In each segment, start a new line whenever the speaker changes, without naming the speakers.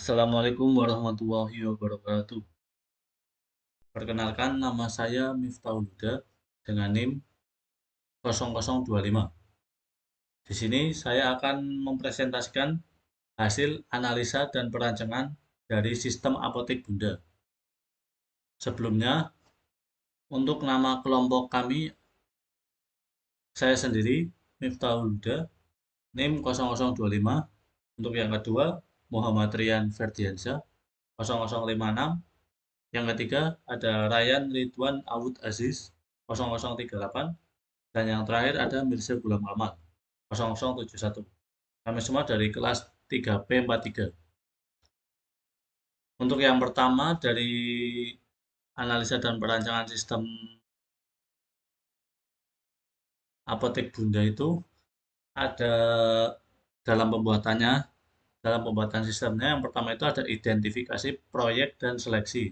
Assalamualaikum warahmatullahi wabarakatuh. Perkenalkan, nama saya Miftahul Huda dengan NIM 0025. Di sini saya akan mempresentasikan hasil analisa dan perancangan dari sistem apotek Bunda. Sebelumnya, untuk nama kelompok kami, saya sendiri Miftahul Huda, NIM 0025. Untuk yang kedua, Muhammad Rian Ferdiansyah 0056. Yang ketiga ada Ryan Ridwan Awud Aziz 0038, dan yang terakhir ada Mirza Gulam Kamal 0071. Kami semua dari kelas 3B43. Untuk yang pertama dari analisa dan perancangan sistem apotek Bunda itu ada dalam pembuatannya, dalam pembuatan sistemnya yang pertama itu ada identifikasi proyek dan seleksi.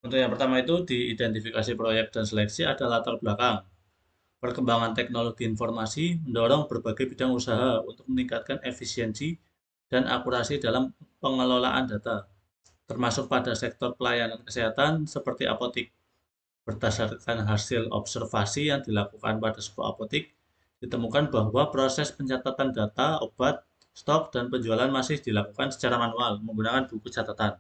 Untuk yang pertama itu di identifikasi proyek dan seleksi ada latar belakang. Perkembangan teknologi informasi mendorong berbagai bidang usaha untuk meningkatkan efisiensi dan akurasi dalam pengelolaan data, termasuk pada sektor pelayanan kesehatan seperti apotik. Berdasarkan hasil observasi yang dilakukan pada sebuah apotik, ditemukan bahwa proses pencatatan data, obat, stok, dan penjualan masih dilakukan secara manual menggunakan buku catatan.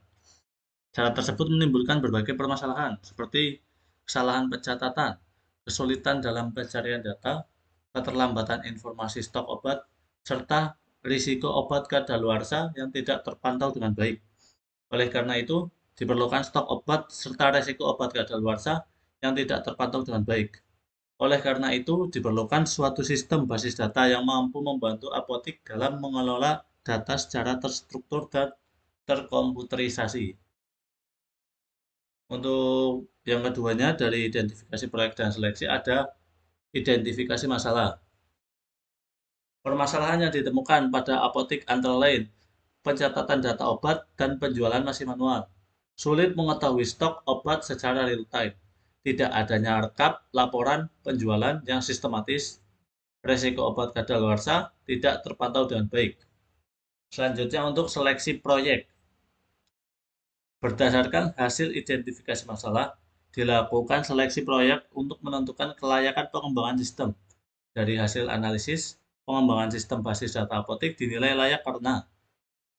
Cara tersebut menimbulkan berbagai permasalahan, seperti kesalahan pencatatan, kesulitan dalam pencarian data, keterlambatan informasi stok obat, serta risiko obat kadaluarsa yang tidak terpantau dengan baik. Oleh karena itu, diperlukan stok obat serta risiko obat kadaluarsa yang tidak terpantau dengan baik. Oleh karena itu, diperlukan suatu sistem basis data yang mampu membantu apotik dalam mengelola data secara terstruktur dan terkomputerisasi. Untuk yang keduanya dari identifikasi proyek dan seleksi ada identifikasi masalah. Permasalahan yang ditemukan pada apotik antara lain pencatatan data obat dan penjualan masih manual. Sulit mengetahui stok obat secara real time. Tidak adanya rekap laporan penjualan yang sistematis. Resiko obat kadaluarsa tidak terpantau dengan baik. Selanjutnya untuk seleksi proyek. Berdasarkan hasil identifikasi masalah, dilakukan seleksi proyek untuk menentukan kelayakan pengembangan sistem. Dari hasil analisis, pengembangan sistem basis data apotek dinilai layak karena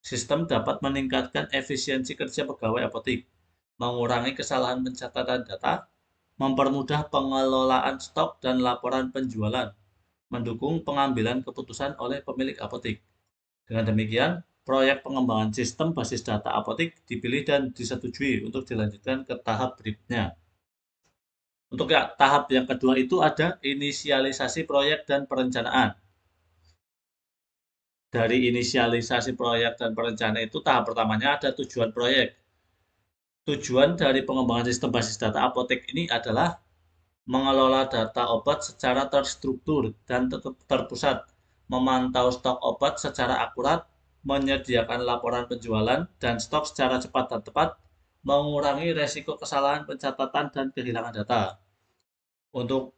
sistem dapat meningkatkan efisiensi kerja pegawai apotek, mengurangi kesalahan pencatatan data, mempermudah pengelolaan stok dan laporan penjualan, mendukung pengambilan keputusan oleh pemilik apotek. Dengan demikian, proyek pengembangan sistem basis data apotek dipilih dan disetujui untuk dilanjutkan ke tahap berikutnya. Untuk tahap yang kedua itu ada inisialisasi proyek dan perencanaan. Dari inisialisasi proyek dan perencanaan itu tahap pertamanya ada tujuan proyek. Tujuan dari pengembangan sistem basis data apotek ini adalah mengelola data obat secara terstruktur dan terpusat, memantau stok obat secara akurat, menyediakan laporan penjualan dan stok secara cepat dan tepat, mengurangi resiko kesalahan pencatatan dan kehilangan data. Untuk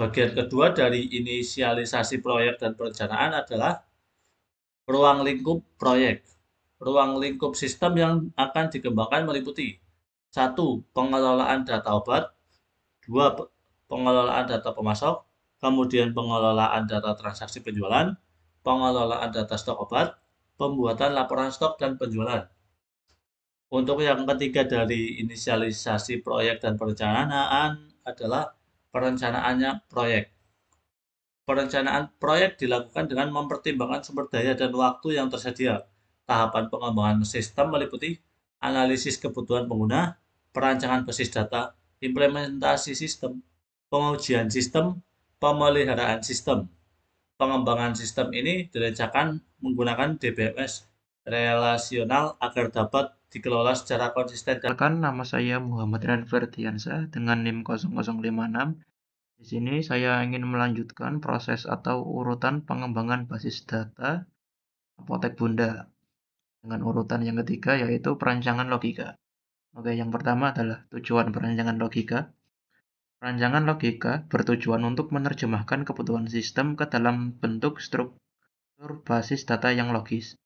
bagian kedua dari inisialisasi proyek dan perencanaan adalah ruang lingkup proyek. Ruang lingkup sistem yang akan dikembangkan meliputi 1. Pengelolaan data obat, 2. Pengelolaan data pemasok, kemudian pengelolaan data transaksi penjualan, pengelolaan data stok obat, pembuatan laporan stok dan penjualan. Untuk yang ketiga dari inisialisasi proyek dan perencanaan adalah perencanaannya proyek. Perencanaan proyek dilakukan dengan mempertimbangkan sumber daya dan waktu yang tersedia. Tahapan pengembangan sistem meliputi analisis kebutuhan pengguna, perancangan basis data, implementasi sistem, pengujian sistem, pemeliharaan sistem. Pengembangan sistem ini direncanakan menggunakan DBMS relasional agar dapat dikelola secara konsisten.
Perkenalkan, nama saya Muhammad Rian Ferdiansyah dengan NIM 0056. Di sini saya ingin melanjutkan proses atau urutan pengembangan basis data apotek Bunda dengan urutan yang ketiga yaitu perancangan logika. Oke, yang pertama adalah tujuan perancangan logika. Perancangan logika bertujuan untuk menerjemahkan kebutuhan sistem ke dalam bentuk struktur basis data yang logis.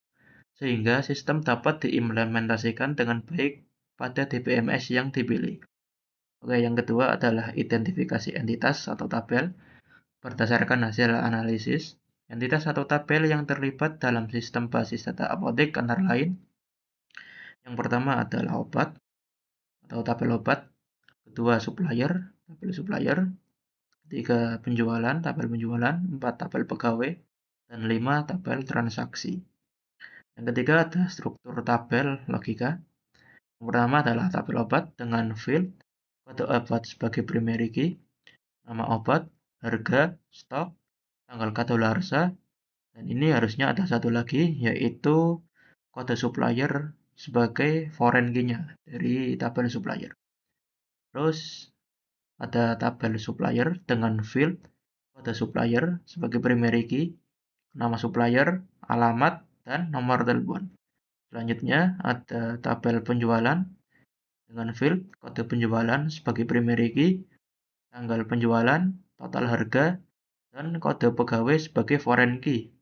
sehingga sistem dapat diimplementasikan dengan baik pada DBMS yang dipilih. Oke, yang kedua adalah identifikasi entitas atau tabel berdasarkan hasil analisis. Entitas atau tabel yang terlibat dalam sistem basis data apotek antara lain. Yang pertama adalah obat atau tabel obat, kedua supplier, tabel supplier, ketiga penjualan, tabel penjualan, empat tabel pegawai, dan 5 tabel transaksi. Yang ketiga ada struktur tabel logika. Yang pertama adalah tabel obat dengan field, kode obat sebagai primary key, nama obat, harga, stok, tanggal kadaluarsa, dan ini harusnya ada satu lagi yaitu kode supplier sebagai foreign key-nya dari tabel supplier. Terus ada tabel supplier dengan field, kode supplier sebagai primary key, nama supplier, alamat, dan nomor telepon. Selanjutnya ada tabel penjualan dengan field, kode penjualan sebagai primary key, tanggal penjualan, total harga, dan kode pegawai sebagai foreign key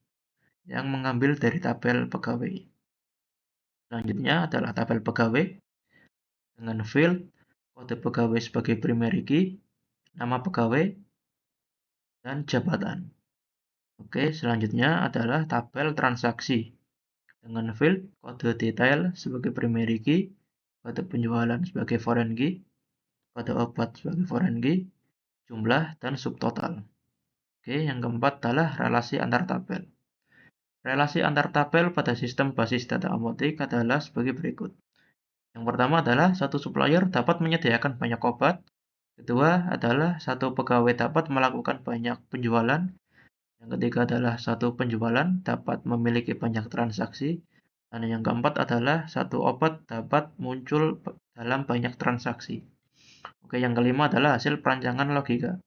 yang mengambil dari tabel pegawai. Selanjutnya adalah tabel pegawai dengan field, kode pegawai sebagai primary key, nama pegawai, dan jabatan. Oke, selanjutnya adalah tabel transaksi dengan field, kode detail sebagai primary key, kode penjualan sebagai foreign key, kode obat sebagai foreign key, jumlah, dan subtotal. Oke, yang keempat adalah relasi antar tabel. Relasi antar tabel pada sistem basis data apotek adalah sebagai berikut. Yang pertama adalah satu supplier dapat menyediakan banyak obat. Kedua adalah satu pegawai dapat melakukan banyak penjualan. Yang ketiga adalah satu penjualan dapat memiliki banyak transaksi. Dan yang keempat adalah satu obat dapat muncul dalam banyak transaksi. Oke, yang kelima adalah hasil perancangan logika.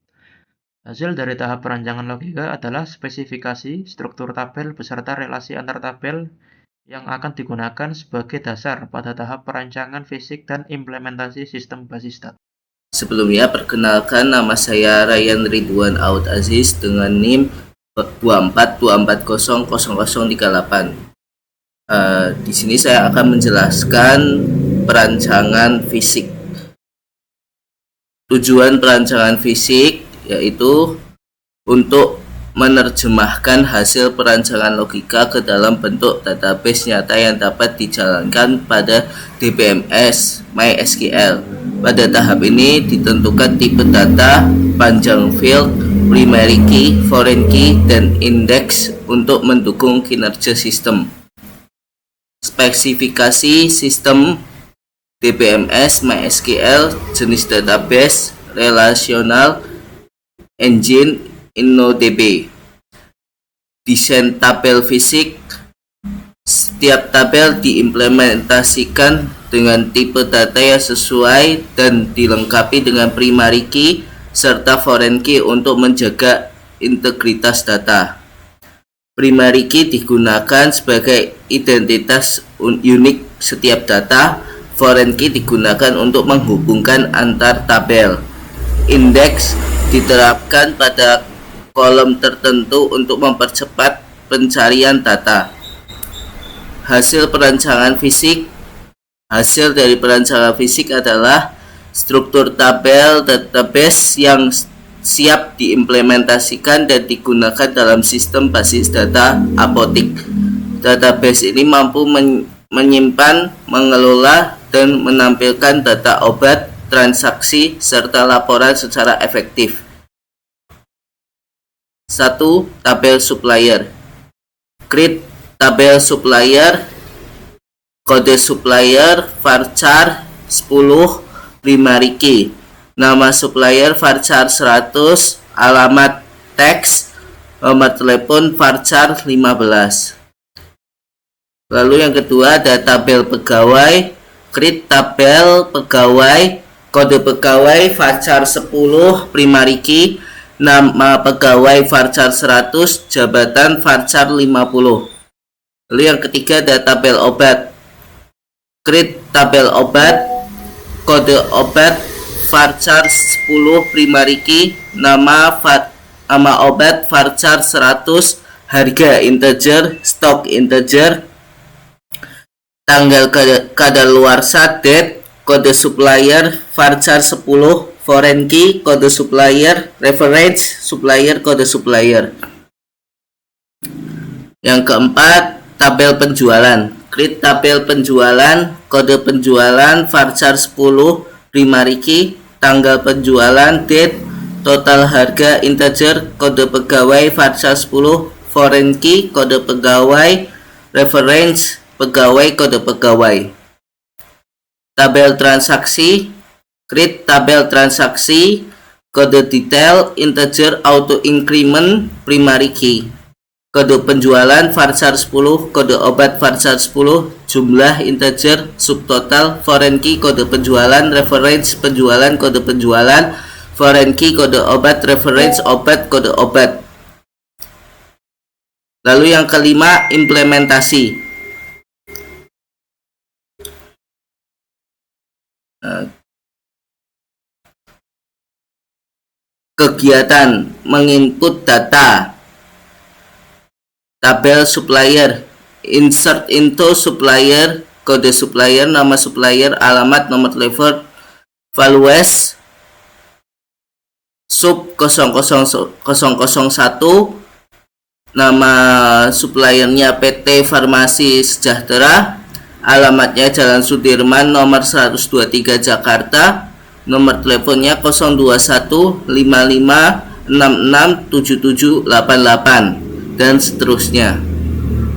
Hasil dari tahap perancangan logika adalah spesifikasi struktur tabel beserta relasi antar tabel yang akan digunakan sebagai dasar pada tahap perancangan fisik dan implementasi sistem basis data.
Sebelumnya, perkenalkan, nama saya Ryan Ridwan Aud Aziz dengan NIM 2424000038. Di sini saya akan menjelaskan perancangan fisik. Tujuan perancangan fisik yaitu untuk menerjemahkan hasil perancangan logika ke dalam bentuk database nyata yang dapat dijalankan pada DBMS MySQL. Pada tahap ini ditentukan tipe data, panjang field, primary key, foreign key, dan index untuk mendukung kinerja sistem. Spesifikasi sistem DBMS MySQL, jenis database, relasional, engine, InnoDB. Desain tabel fisik. Setiap tabel diimplementasikan dengan tipe data yang sesuai dan dilengkapi dengan primary key serta foreign key untuk menjaga integritas data. Primary key digunakan sebagai identitas unik setiap data. Foreign key digunakan untuk menghubungkan antar tabel. Index diterapkan pada kolom tertentu untuk mempercepat pencarian data. Hasil perancangan fisik. Hasil dari perancangan fisik adalah struktur tabel database yang siap diimplementasikan dan digunakan dalam sistem basis data apotek. Database ini mampu menyimpan, mengelola, dan menampilkan data obat, transaksi, serta laporan secara efektif. 1. Tabel supplier. Create tabel supplier. Kode supplier varchar 10, primary key. Nama supplier varchar 100, alamat teks, nomor telepon varchar 15. Lalu yang kedua ada tabel pegawai. Create tabel pegawai. Kode pegawai varchar 10, primary key. Nama pegawai varchar 100, jabatan varchar 50. Lalu yang ketiga ada tabel obat. Create tabel obat. Kode obat varchar 10, primary key. Nama obat varchar 100, harga integer, stok integer, tanggal kadaluarsa date, kode supplier varchar 10, foreign key, kode supplier, reference supplier, kode supplier. Yang keempat, tabel penjualan. Create tabel penjualan, kode penjualan varchar 10, primary key, tanggal penjualan, date, total harga integer, kode pegawai varchar 10, foreign key, kode pegawai, reference pegawai, kode pegawai. Tabel transaksi, create tabel transaksi, kode detail, integer, auto increment, primary key. Kode penjualan varchar 10, kode obat varchar 10, jumlah integer, subtotal, foreign key, kode penjualan, reference penjualan, kode penjualan, foreign key, kode obat, reference obat, kode obat. Lalu yang kelima, implementasi. Kegiatan menginput data, tabel supplier, insert into supplier, kode supplier, nama supplier, alamat, nomor telepon, values sub 00001, nama suppliernya PT Farmasi Sejahtera, alamatnya Jalan Sudirman nomor 123 Jakarta, nomor teleponnya 02155667788 dan seterusnya.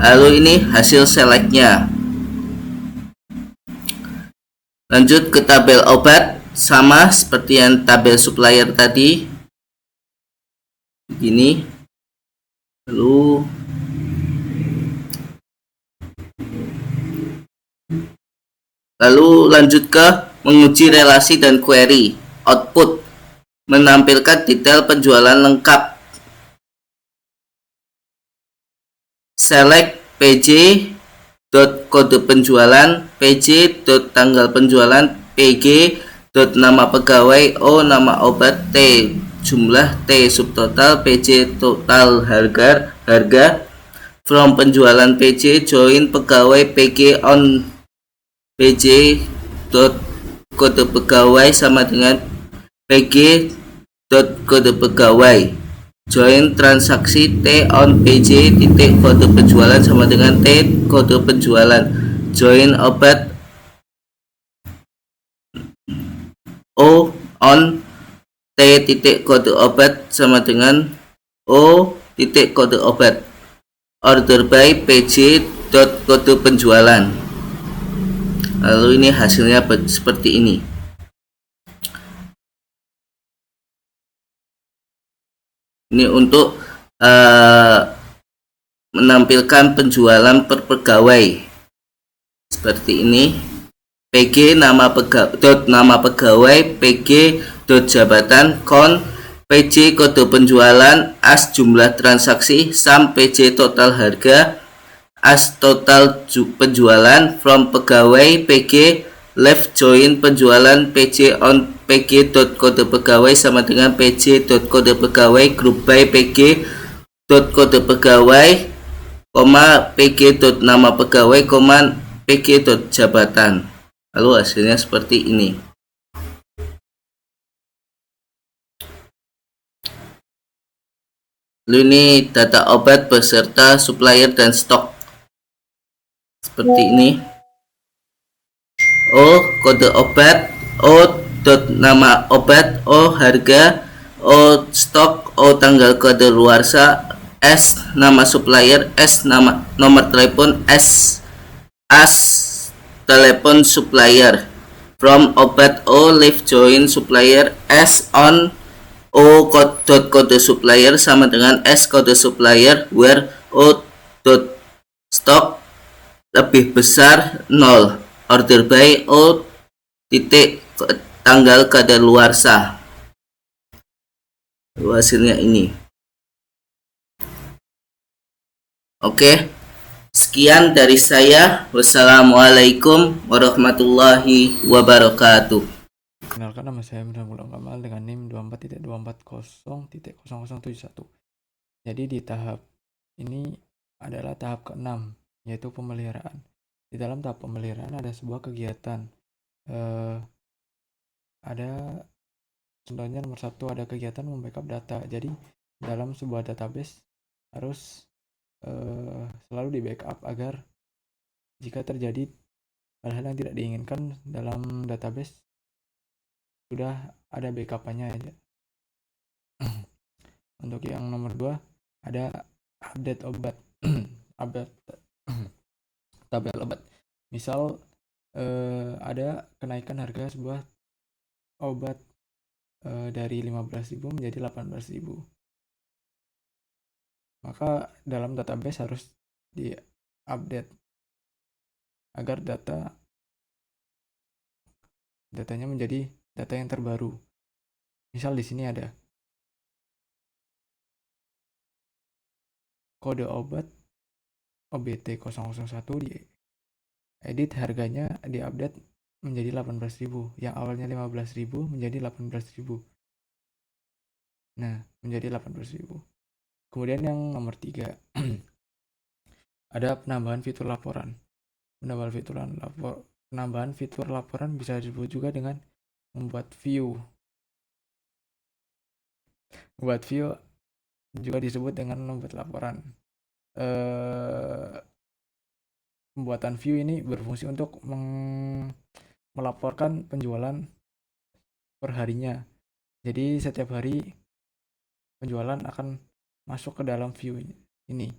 Lalu ini hasil selectnya. Lanjut ke tabel obat, sama seperti yang tabel supplier tadi. Begini. Lalu lanjut ke menguji relasi dan query. Output menampilkan detail penjualan lengkap. Select PJ kode penjualan, PJ tanggal penjualan, PG nama pegawai, O nama obat, T jumlah, T subtotal, PJ total harga, from penjualan PJ, join pegawai PG on PJ kode pegawai sama dengan PG kode pegawai, join transaksi T on PJ titik kode penjualan sama dengan T kode penjualan, join obat O on T titik kode obat sama dengan O titik kode obat, order by PJ kode penjualan. Lalu ini hasilnya seperti ini. Ini untuk menampilkan penjualan per pegawai seperti ini. PG nama pegawai, PG jabatan, kon PJ kode penjualan, as jumlah transaksi, sum PJ total harga, as total penjualan, from pegawai PG, left join penjualan PJ on PG kode pegawai sama dengan PJ kode pegawai, group by PG kode pegawai, koma PG nama pegawai, koma PG jabatan. Lalu hasilnya seperti ini. Lalu ini data obat beserta supplier dan stok. Seperti ini. O kode obat, O nama obat, O harga, O stok, O tanggal kadaluarsa, S nama supplier, S nama nomor telepon, S as telepon supplier, from obat O left join supplier, S on O kode supplier sama dengan S kode supplier, where O stock lebih besar 0, order by O titik tanggal kadaluarsa. Hasilnya ini. Oke, sekian dari saya. Wassalamualaikum warahmatullahi wabarakatuh.
Kenalkan, nama saya Imran Kamal dengan NIM 24.240.0071. Jadi di tahap ini adalah tahap ke-6, yaitu pemeliharaan.
Di dalam tahap pemeliharaan ada sebuah kegiatan. Ada contohnya nomor 1 ada kegiatan membackup data. Jadi dalam sebuah database harus selalu di backup agar jika terjadi hal-hal yang tidak diinginkan dalam database sudah ada backup-nya aja. Untuk yang nomor 2 ada update obat. update tabel obat. Misal ada kenaikan harga sebuah obat dari 15.000 menjadi 18.000. Maka dalam database harus di-update agar datanya menjadi data yang terbaru. Misal di sini ada kode obat OBT001 diedit, harganya diupdate menjadi 18.000. Yang awalnya 15.000 menjadi 18.000. Nah, menjadi 18.000. Kemudian yang nomor 3 ada penambahan fitur laporan. Penambahan fitur laporan bisa disebut juga dengan membuat view. Membuat view juga disebut dengan membuat laporan. Pembuatan view ini berfungsi untuk melaporkan penjualan per harinya. Jadi setiap hari penjualan akan masuk ke dalam view ini.